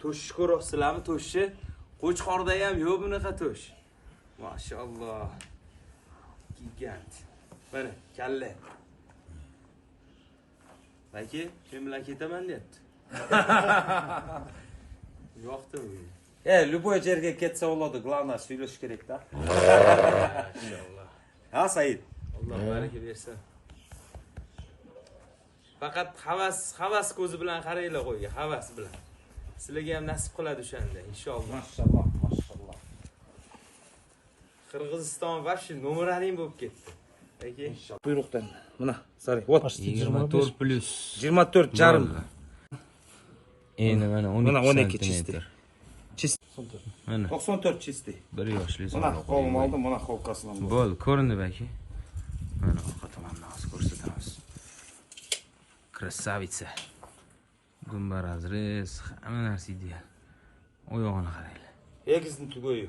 to'shni ko'ryapsizlarmi? To'shni. Qo'chqorda ham yo'q bunaqa to'sh. Mashalloh. Gigant. Mana kalla. Balki men bilan ketaman deyapti. Yo'qdi bu. Любой yerga ketsa bo'ladi, главное suylash kerak-da. Inshaalloh. Ha, Said. Alloh baraka bersin. Faqat havas ko'zi bilan qaranglar qo'yga, havas bilan. Sizlarga ham nasib qiladi o'shanda, inshaalloh. Mashalloh, mashalloh. Qirg'iziston vobshe nomerlaring bo'lib ketdi. Aka, Buyruqdan. Mana, sari. Вот. 24 plus 24 jarım. Endi mana 12 Mana 12 santimetr. чистый. Чистый. Mana 94 чистый. bir yoshli Mana qo'lim oldim, mana qo'lqasini oldim. Bo'ldi, ko'rindi balki. Mana orqa tomondan hozir ko'rsatamiz. Krasavitsa. Gumbar azriz, hamma narsa ideal. Oyog'ini qaranglar. Egizni tugoyi.